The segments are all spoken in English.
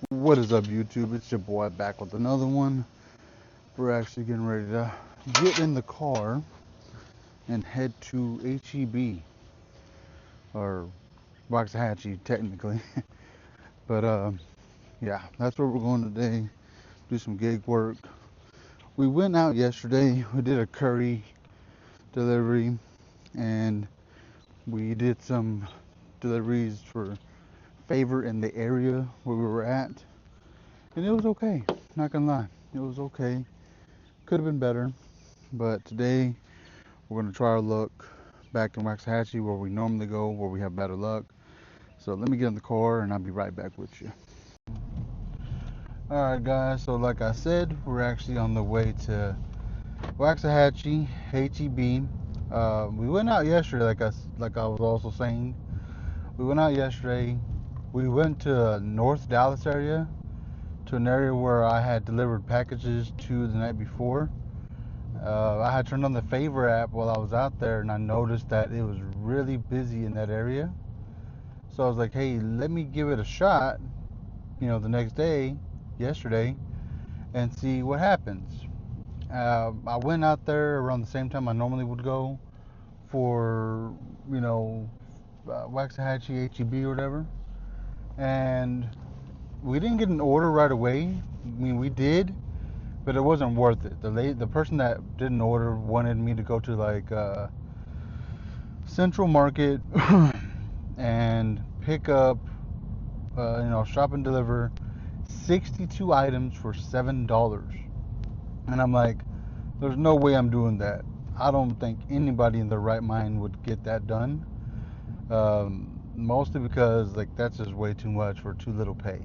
What is up, YouTube? It's your boy back with another one. We're actually getting ready to get in the car and head to HEB, or Waxahachie technically. But yeah, that's where we're going today. Do some gig work. We went out yesterday. We did a curry delivery, and we did some deliveries for favor in the area where we were at, and it was okay. Not gonna lie, it was okay. Could have been better, but today we're gonna try our luck back in Waxahachie where we normally go, where we have better luck. So let me get in the car and I'll be right back with you. Alright guys, so like I said, we're actually on the way to Waxahachie, HEB. We went out yesterday, like I was also saying. We went out yesterday. We went to North Dallas area, to an area where I had delivered packages to the night before. I had turned on the Favor app while I was out there, and I noticed that it was really busy in that area. So I was like, hey, let me give it a shot, the next day, yesterday, and see what happens. I went out there around the same time I normally would go for, Waxahachie, HEB or whatever. And we didn't get an order right away. I mean, we did, but it wasn't worth it. The person that did an order wanted me to go to Central Market and pick up, shop and deliver 62 items for $7. And I'm like, there's no way I'm doing that. I don't think anybody in their right mind would get that done. Mostly because that's just way too much for too little pay.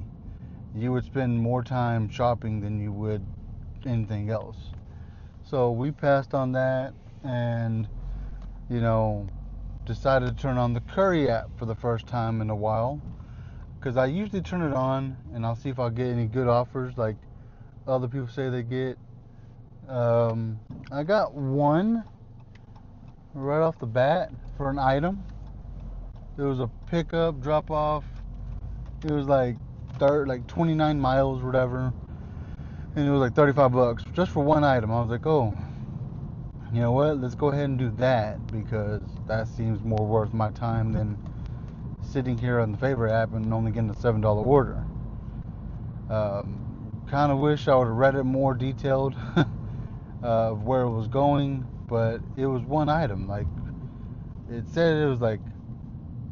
You would spend more time shopping than you would anything else. So we passed on that and, decided to turn on the Curry app for the first time in a while. Because I usually turn it on and I'll see if I'll get any good offers like other people say they get. I got one right off the bat for an item. It was a pickup, drop off. It was like 29 miles or whatever. And it was like $35 just for one item. I was like, oh, you know what? Let's go ahead and do that because that seems more worth my time than sitting here on the Favor app and only getting a $7 order. Kind of wish I would have read it more detailed of where it was going, but it was one item. Like it said, it was like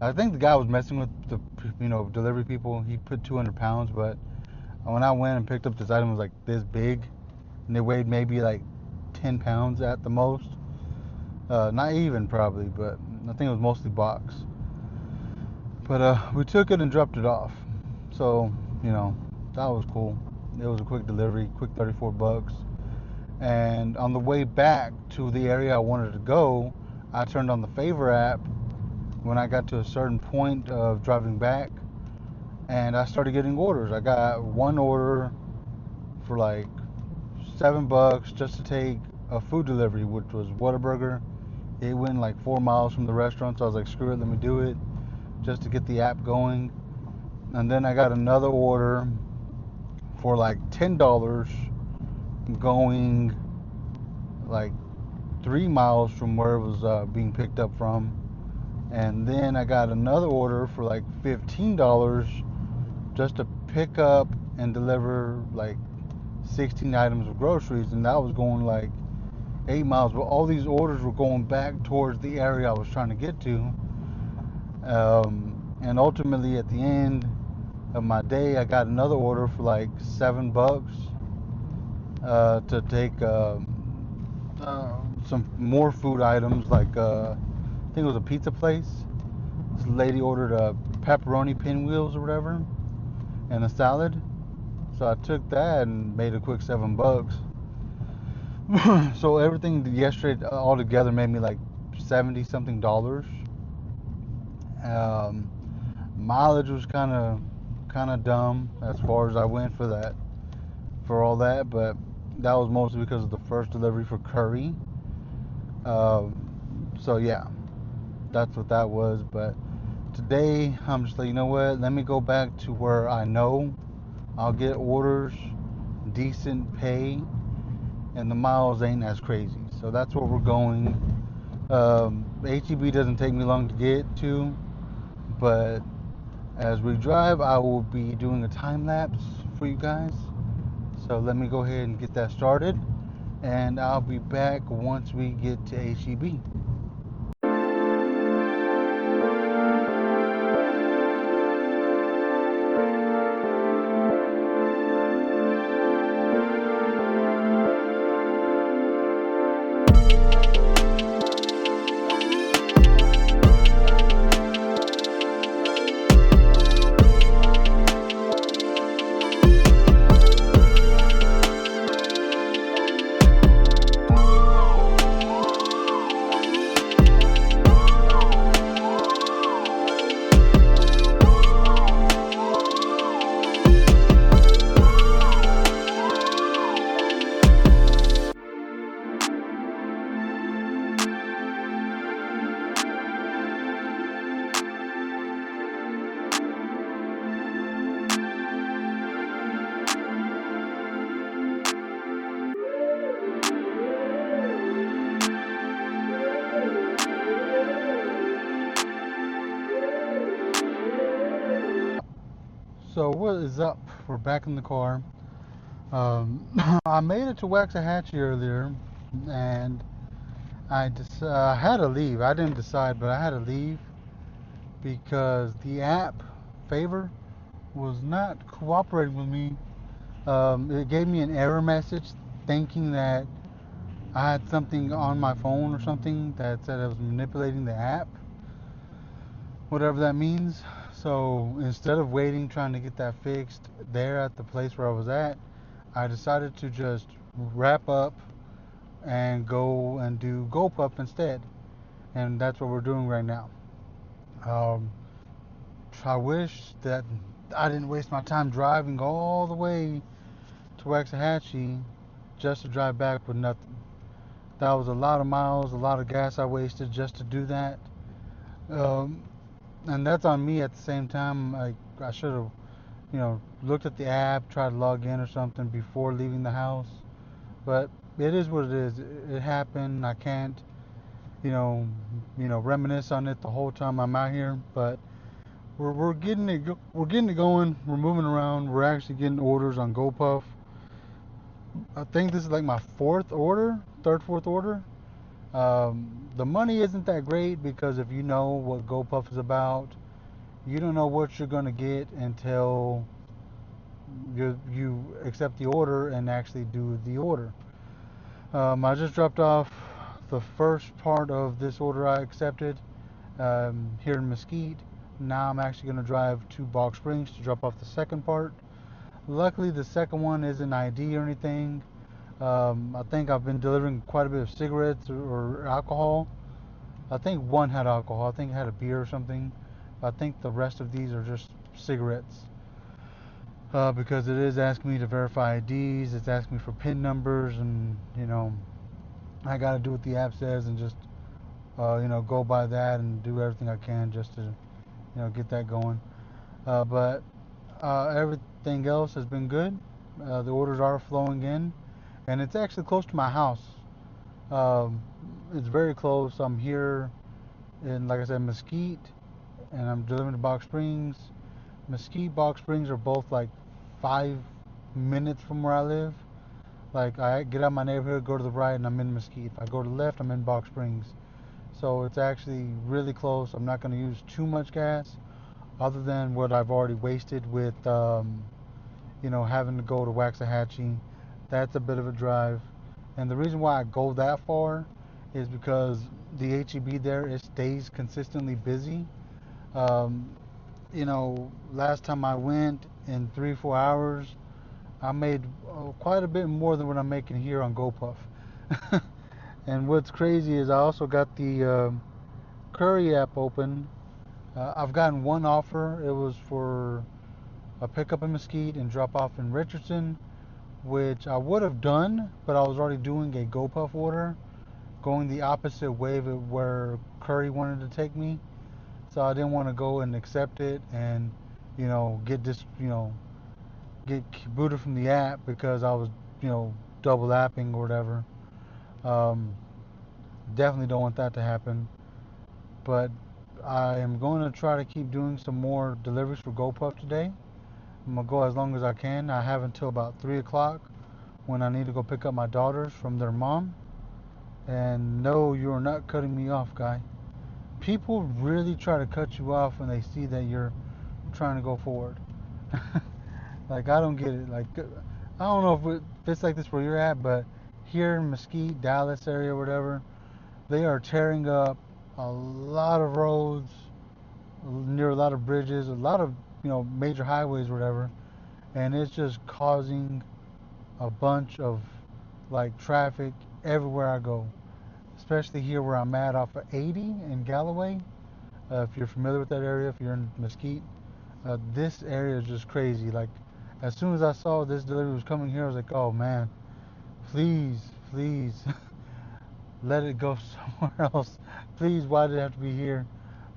I think the guy was messing with the delivery people. He put 200 pounds, but when I went and picked up this item, it was like this big, and it weighed maybe like 10 pounds at the most. Not even probably, but I think it was mostly box. But we took it and dropped it off. So, that was cool. It was a quick delivery, quick $34. And on the way back to the area I wanted to go, I turned on the Favor app when I got to a certain point of driving back, and I started getting orders. I got one order for like $7 just to take a food delivery, which was Whataburger. It went like 4 miles from the restaurant, so I was like, screw it, let me do it just to get the app going. And then I got another order for like $10 going like 3 miles from where it was being picked up from. And then I got another order for like $15 just to pick up and deliver like 16 items of groceries, and that was going like 8 miles. But all these orders were going back towards the area I was trying to get to. And ultimately, at the end of my day, I got another order for like $7 to take some more food items, like I think it was a pizza place. This lady ordered a pepperoni pinwheels or whatever, and a salad. So I took that and made a quick $7. So everything yesterday all together made me like 70 something dollars. Mileage was kind of dumb as far as I went for all that, but that was mostly because of the first delivery for curry. So yeah, that's what that was. But today I'm just like, you know what? Let me go back to where I know I'll get orders, decent pay, and the miles ain't as crazy. So that's where we're going. HEB doesn't take me long to get to, but as we drive, I will be doing a time lapse for you guys. So let me go ahead and get that started, and I'll be back once we get to HEB. So what is up? We're back in the car. I made it to Waxahachie earlier, and I had to leave. I didn't decide, but I had to leave because the app Favor was not cooperating with me. It gave me an error message thinking that I had something on my phone or something that said I was manipulating the app, whatever that means. So instead of waiting trying to get that fixed there at the place where I was at, I decided to just wrap up and go and do Gopuff instead. And that's what we're doing right now. Um, I wish that I didn't waste my time driving all the way to Waxahachie just to drive back with nothing. That was a lot of miles, a lot of gas I wasted just to do that. Um, and that's on me at the same time. I should have, looked at the app, tried to log in or something before leaving the house. But it is what it is. It happened. I can't, reminisce on it the whole time I'm out here. But we're getting it we're getting it going. We're moving around. We're actually getting orders on GoPuff. I think this is like my fourth order. The money isn't that great because if you know what GoPuff is about, you don't know what you're gonna get until you accept the order and actually do the order. I just dropped off the first part of this order I accepted here in Mesquite. Now I'm actually going to drive to Bog Springs to drop off the second part. Luckily, the second one isn't ID or anything. I think I've been delivering quite a bit of cigarettes or alcohol. I think one had alcohol. I think it had a beer or something. I think the rest of these are just cigarettes. Because it is asking me to verify IDs, it's asking me for PIN numbers, and I got to do what the app says and just go by that and do everything I can just to get that going. But everything else has been good. The orders are flowing in, and it's actually close to my house. Um, it's very close. I'm here in, like I said, Mesquite, and I'm delivering to Box Springs. Mesquite, Box Springs are both like 5 minutes from where I live. Like I get out of my neighborhood, go to the right, and I'm in Mesquite. If I go to the left, I'm in Box Springs. So it's actually really close. I'm not going to use too much gas, other than what I've already wasted with, having to go to Waxahachie. That's a bit of a drive. And the reason why I go that far is because the HEB there, it stays consistently busy. Um, last time I went in 3-4 hours, I made quite a bit more than what I'm making here on GoPuff. And what's crazy is I also got the Curry app open. I've gotten one offer. It was for a pickup in Mesquite and drop off in Richardson, which I would have done, but I was already doing a GoPuff order, going the opposite way of where Curry wanted to take me. So I didn't want to go and accept it and, get this, get booted from the app because I was, double apping or whatever. Um, Definitely don't want that to happen. But I am going to try to keep doing some more deliveries for GoPuff today. I'm gonna go as long as I can. I have until about 3 o'clock when I need to go pick up my daughters from their mom. And no, you're not cutting me off, guy. People really try to cut you off when they see that you're trying to go forward. Like, I don't get it. Like, I don't know if it's like this where you're at, but here in Mesquite, Dallas area, whatever, they are tearing up a lot of roads near a lot of bridges, a lot of major highways, whatever, and it's just causing a bunch of like traffic everywhere I go. Especially here where I'm at off of 80 in Galloway. If you're familiar with that area, if you're in Mesquite, this area is just crazy. Like, as soon as I saw this delivery was coming here, I was like, oh man, please, please, let it go somewhere else. Please, why did it have to be here?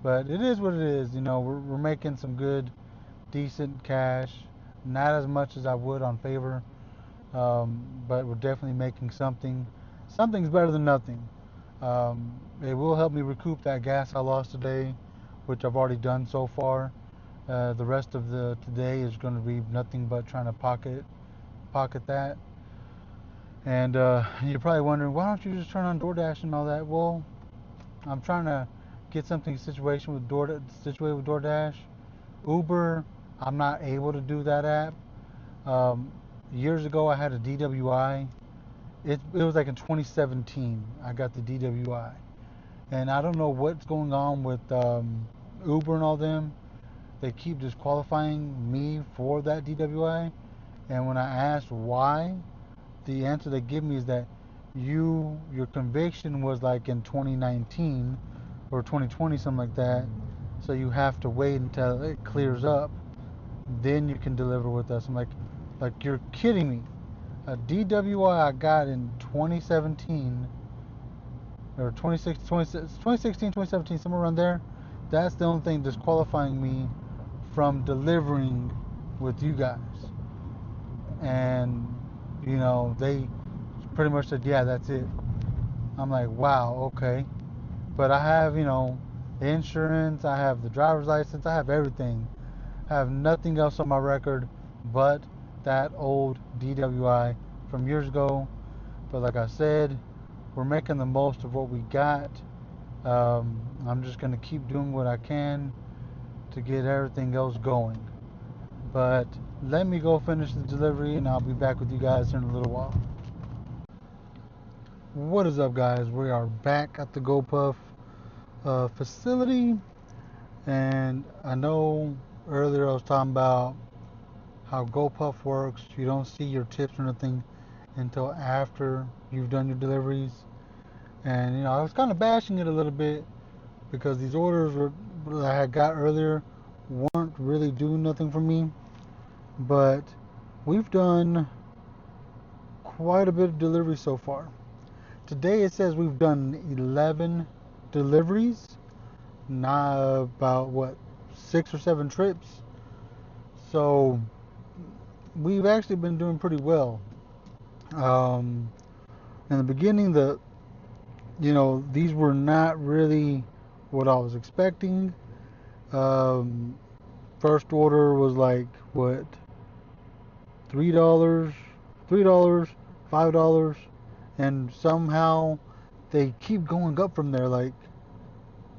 But it is what it is. We're making some good, decent cash. Not as much as I would on favor, but we're definitely making something. Something's better than nothing. It will help me recoup that gas I lost today, which I've already done so far. The rest of the today is going to be nothing but trying to pocket that. And you're probably wondering, why don't you just turn on DoorDash and all that? Well, I'm trying to get something situated with DoorDash. Uber, I'm not able to do that app. Um, Years ago, I had a DWI. It was like in 2017, I got the DWI. And I don't know what's going on with Uber and all them. They keep disqualifying me for that DWI. And when I asked why, the answer they give me is that your conviction was like in 2019 or 2020, something like that. So you have to wait until it clears up, then you can deliver with us. I'm like you're kidding me. A DWI I got in 2017 or 2016, 2017, somewhere around there. That's the only thing disqualifying me from delivering with you guys. And they pretty much said, yeah, that's it. I'm like, wow, okay. But I have, insurance, I have the driver's license, I have everything. I have nothing else on my record but that old DWI from years ago. But like I said, we're making the most of what we got. I'm just going to keep doing what I can to get everything else going. But let me go finish the delivery and I'll be back with you guys in a little while. What is up, guys? We are back at the GoPuff facility, and I know earlier I was talking about how GoPuff works. You don't see your tips or nothing until after you've done your deliveries. And I was kind of bashing it a little bit because these orders that I had got earlier weren't really doing nothing for me. But we've done quite a bit of delivery so far. Today it says we've done 11 deliveries, not about what, 6 or 7 trips. So we've actually been doing pretty well. In the beginning, these were not really what I was expecting. Um, First order was like what, $3, $3, $5, and somehow they keep going up from there. Like,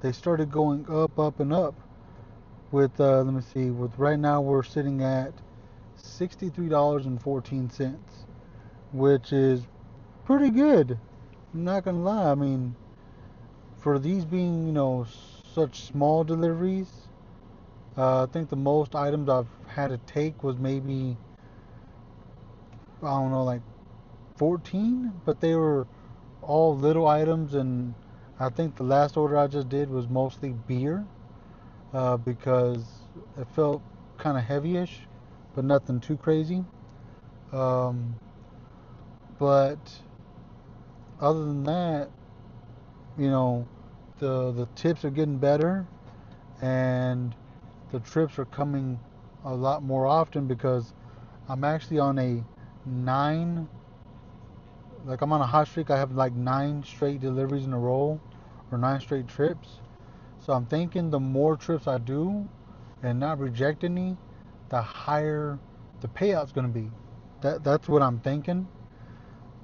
they started going up, up, and up. With let me see. With right now we're sitting at $63.14, which is pretty good. I'm not gonna lie. I mean, for these being such small deliveries, I think the most items I've had to take was maybe, I don't know, like 14, but they were all little items, and I think the last order I just did was mostly beer, because it felt kind of heavyish, but nothing too crazy. Um, but other than that, you know, the tips are getting better, and the trips are coming a lot more often because I'm actually on a 9, like I'm on a hot streak. I have like 9 straight deliveries in a row, or 9 straight trips. So I'm thinking the more trips I do and not reject any, the higher the payout's gonna be. That's what I'm thinking.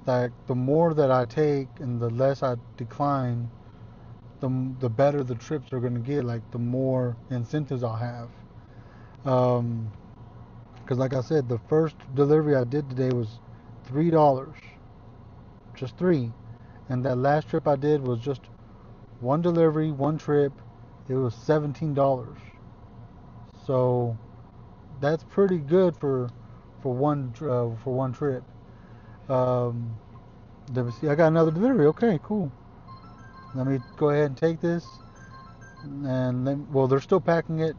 That the more that I take and the less I decline, the better the trips are gonna get. Like the more incentives I'll have. Because like I said, the first delivery I did today was $3, just three, and that last trip I did was just one delivery, one trip. It was $17. So that's pretty good for one trip. Um, Let me see. I got another delivery. Okay, cool. Let me go ahead and take this. Well, they're still packing it.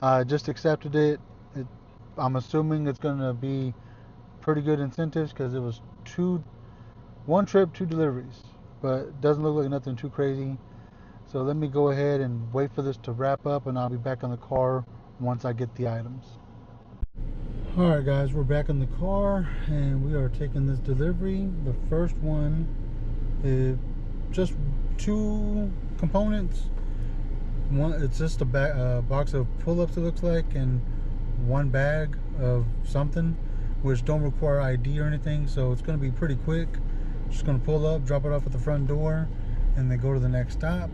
I just accepted it. I'm assuming it's going to be pretty good incentives because it was one trip, 2 deliveries. But it doesn't look like nothing too crazy. So let me go ahead and wait for this to wrap up, and I'll be back in the car once I get the items. Alright guys, we're back in the car and we are taking this delivery. The first one is just 2 components. One, it's just a box of pull-ups, it looks like, and 1 bag of something, which don't require ID or anything, so it's going to be pretty quick. Just going to pull up, drop it off at the front door, and then go to the next stop.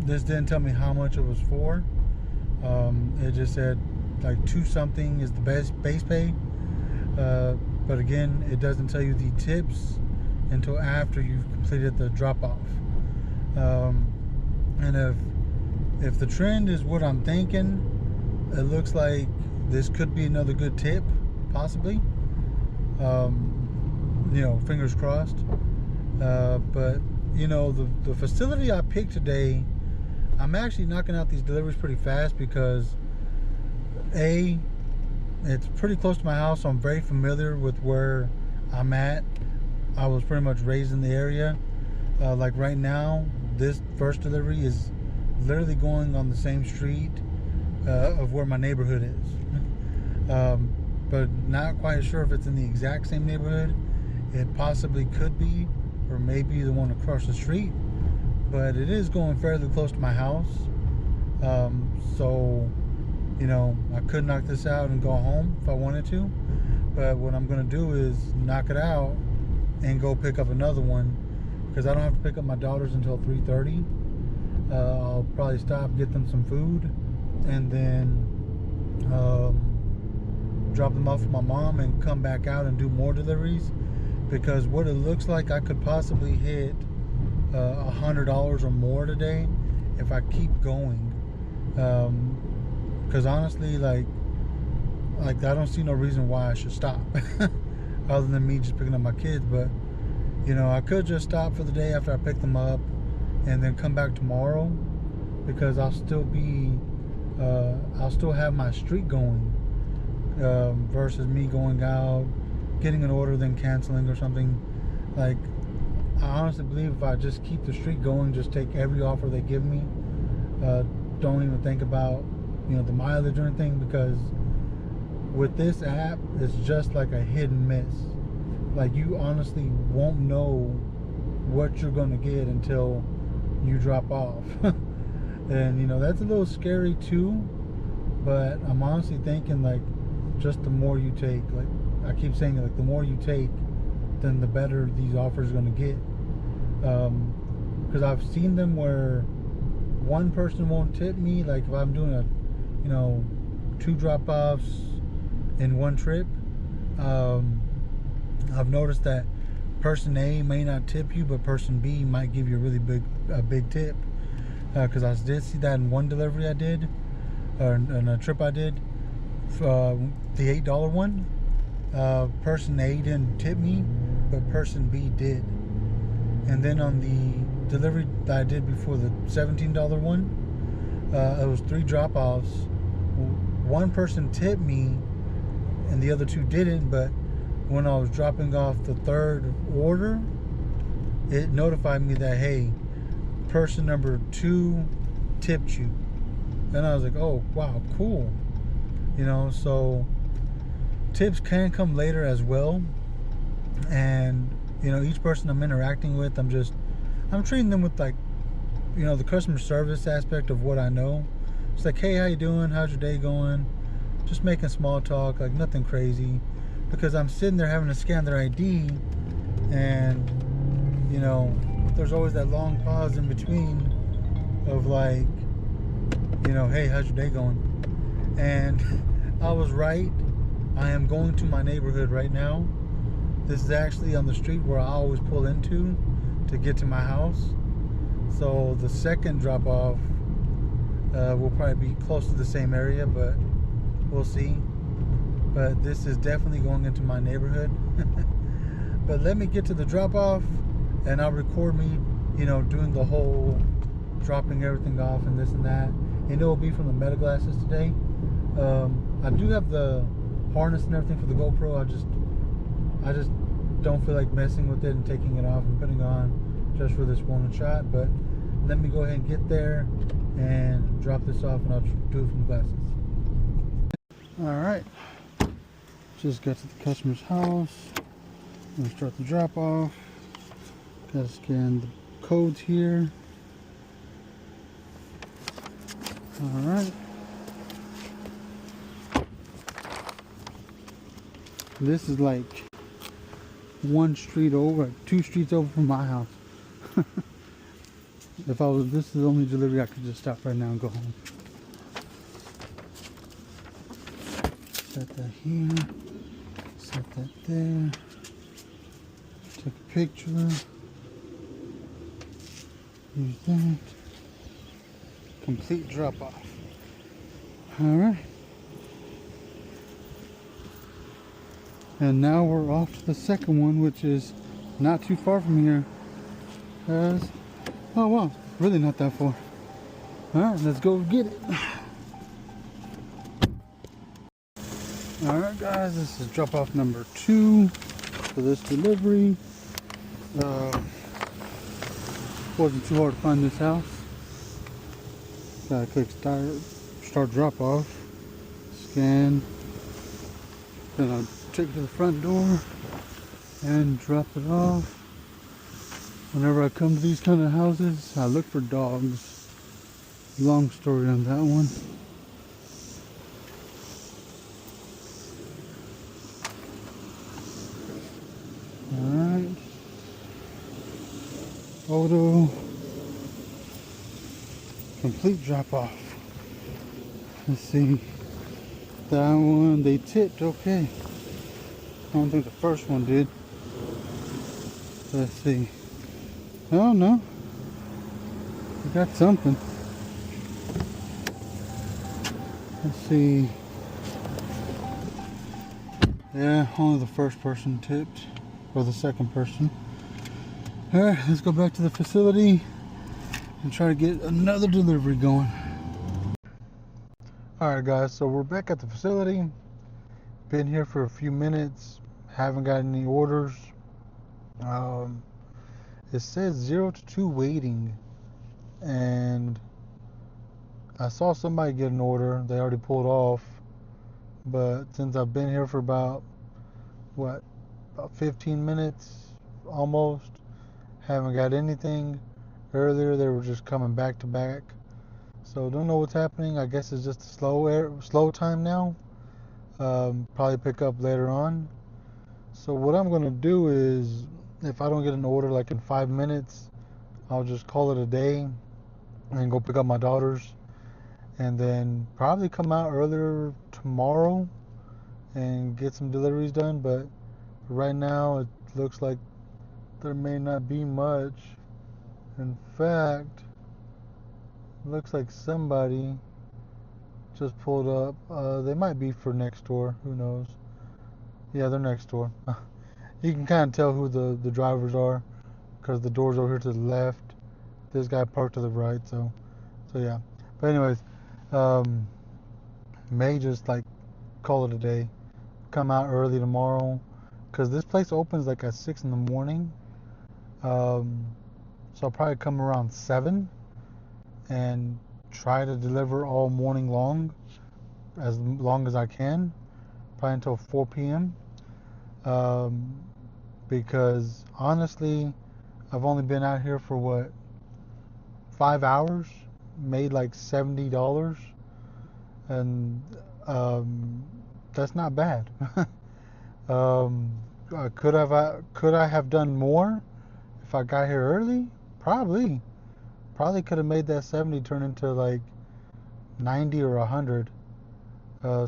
This didn't tell me how much it was for. It just said like 2 something is the base pay, but again, it doesn't tell you the tips until after you've completed the drop-off. And if the trend is what I'm thinking, it looks like this could be another good tip, possibly. You know, fingers crossed. But you know, the facility I picked today, I'm actually knocking out these deliveries pretty fast because it's pretty close to my house, so I'm very familiar with where I'm at. I was pretty much raised in the area. Like right now, this first delivery is literally going on the same street of where my neighborhood is. But not quite sure if it's in the exact same neighborhood. It possibly could be, or maybe the one across the street, but it is going fairly close to my house. So you know, I could knock this out and go home if I wanted to, but what I'm gonna do is knock it out and go pick up another one, because I don't have to pick up my daughters until 3:30. I'll probably stop, get them some food, and then drop them off with my mom and come back out and do more deliveries, because what it looks like, I could possibly hit $100 or more today if I keep going. Because honestly, like I don't see no reason why I should stop other than me just picking up my kids. But you know, I could just stop for the day after I pick them up and then come back tomorrow, because I'll still have my streak going, versus me going out, getting an order, then canceling or something. Like, I honestly believe if I just keep the streak going, just take every offer they give me, don't even think about, you know, the mileage or anything, because with this app, it's just like a hit and miss. Like, you honestly won't know what you're going to get until you drop off. And you know, that's a little scary too, but I'm honestly thinking, like, just the more you take, like I keep saying, like, the more you take, then the better these offers are going to get. Because I've seen them where one person won't tip me, like if I'm doing a, you know, 2 drop-offs in one trip. I've noticed that person A may not tip you, but person B might give you a big tip. Because I did see that in one delivery I did, or in a trip I did, the $8 one. Person A didn't tip me, but person B did. And then on the delivery that I did before, the $17 one, it was 3 drop-offs. One person tipped me and the other 2 didn't, but when I was dropping off the 3rd order, it notified me that, hey, person number 2 tipped you. And I was like, oh wow, cool. You know, so tips can come later as well. And each person I'm interacting with, I'm treating them with like the customer service aspect of what I know. It's like, hey, how you doing? How's your day going? Just making small talk, like nothing crazy, because I'm sitting there having to scan their ID, and there's always that long pause in between of like, hey, how's your day going? And I was right. I am going to my neighborhood right now. This is actually on the street where I always pull into to get to my house. So the second drop off will probably be close to the same area, but we'll see. But this is definitely going into my neighborhood. But let me get to the drop off, and I'll record me, doing the whole dropping everything off and this and that. And it will be from the Meta glasses today. I do have the harness and everything for the GoPro. I just don't feel like messing with it and taking it off and putting it on just for this one shot. But let me go ahead and get there and drop this off, and I'll do it from the glasses. Alright, just got to the customer's house. I'm gonna start the drop off. Gotta scan the codes here. Alright. This is like one street over, like 2 streets over from my house. This is the only delivery, I could just stop right now and go home. Set that here, set that there, take a picture, use that, complete drop off. Alright. And now we're off to the second one, which is not too far from here. Oh wow, really not that far. Alright, let's go get it. Alright guys, this is drop off number 2 for this delivery. Wasn't too hard to find this house. Gotta click start drop off, scan, then I'll take it to the front door and drop it off. Whenever I come to these kind of houses, I look for dogs. Long story on that one. Alright. Photo. Complete drop off. Let's see. That one, they tipped okay. I don't think the first one did. Let's see. Oh no. We got something. Let's see. Yeah, only the first person tipped. Or the second person. Alright, let's go back to the facility and try to get another delivery going. Alright guys, so we're back at the facility. Been here for a few minutes. Haven't got any orders. It says 0 to 2 waiting. And I saw somebody get an order. They already pulled off. But since I've been here for about 15 minutes almost, haven't got anything. Earlier they were just coming back to back. So don't know what's happening. I guess it's just a slow time now. Probably pick up later on. So what I'm gonna do is, if I don't get an order like in 5 minutes, I'll just call it a day and go pick up my daughters, and then probably come out earlier tomorrow and get some deliveries done. But right now it looks like there may not be much. In fact, looks like somebody just pulled up. They might be for next door, who knows. Yeah, they're next door. You can kind of tell who the drivers are, because the door's over here to the left. This guy parked to the right, so yeah. But anyways, may just like call it a day. Come out early tomorrow, because this place opens like at 6 in the morning. So I'll probably come around 7 and try to deliver all morning long as I can. probably until 4 p.m. Because honestly, I've only been out here for what, 5 hours, made like $70, and um, that's not bad. um, could I have done more if I got here early? Probably could have made that 70 turn into like 90 or 100.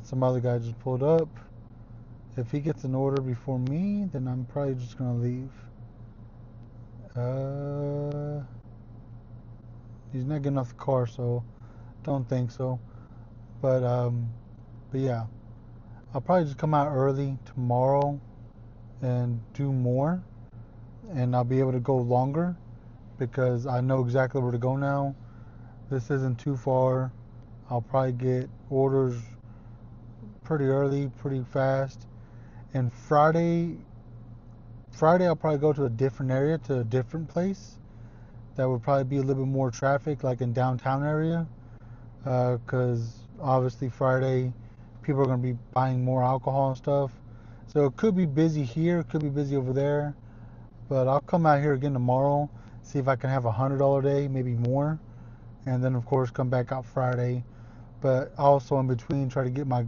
Some other guy just pulled up. If he gets an order before me, then I'm probably just gonna leave. He's not getting off the car, so don't think so. But yeah, I'll probably just come out early tomorrow and do more, and I'll be able to go longer because I know exactly where to go now. This isn't too far. I'll probably get orders pretty early, pretty fast. And Friday I'll probably go to a different area, to a different place. That would probably be a little bit more traffic, like in downtown area, because obviously Friday people are going to be buying more alcohol and stuff. So it could be busy here, it could be busy over there. But I'll come out here again tomorrow, see if I can have $100 day, maybe more, and then of course come back out Friday. But also in between, try to get my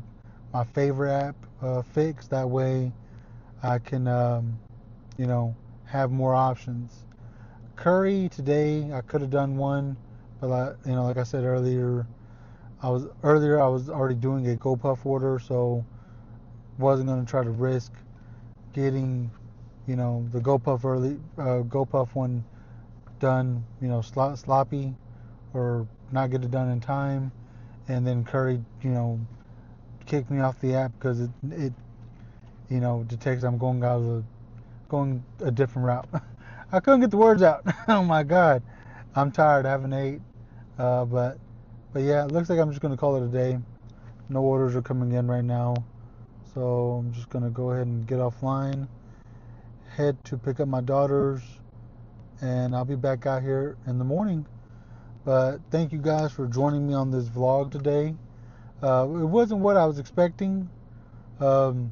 favorite app fixed. That way I can have more options. Curry today, I could have done one, but like I said earlier, I was already doing a GoPuff order, so wasn't going to try to risk getting, the GoPuff one done, sloppy, or not get it done in time, and then Curry, kick me off the app because it detects I'm going a different route. I couldn't get the words out. Oh my God, I'm tired. I haven't ate, but yeah, it looks like I'm just gonna call it a day. No orders are coming in right now, so I'm just gonna go ahead and get offline, head to pick up my daughters, and I'll be back out here in the morning. But thank you guys for joining me on this vlog today. It wasn't what I was expecting. Um,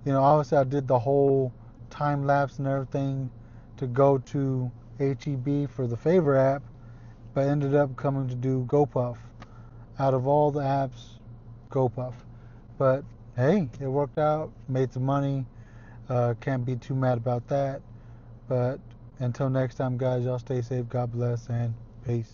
obviously I did the whole time lapse and everything to go to HEB for the favor app, but ended up coming to do GoPuff. Out of all the apps, GoPuff. But hey, it worked out, made some money. Can't be too mad about that. But until next time, guys, y'all stay safe, God bless, and peace.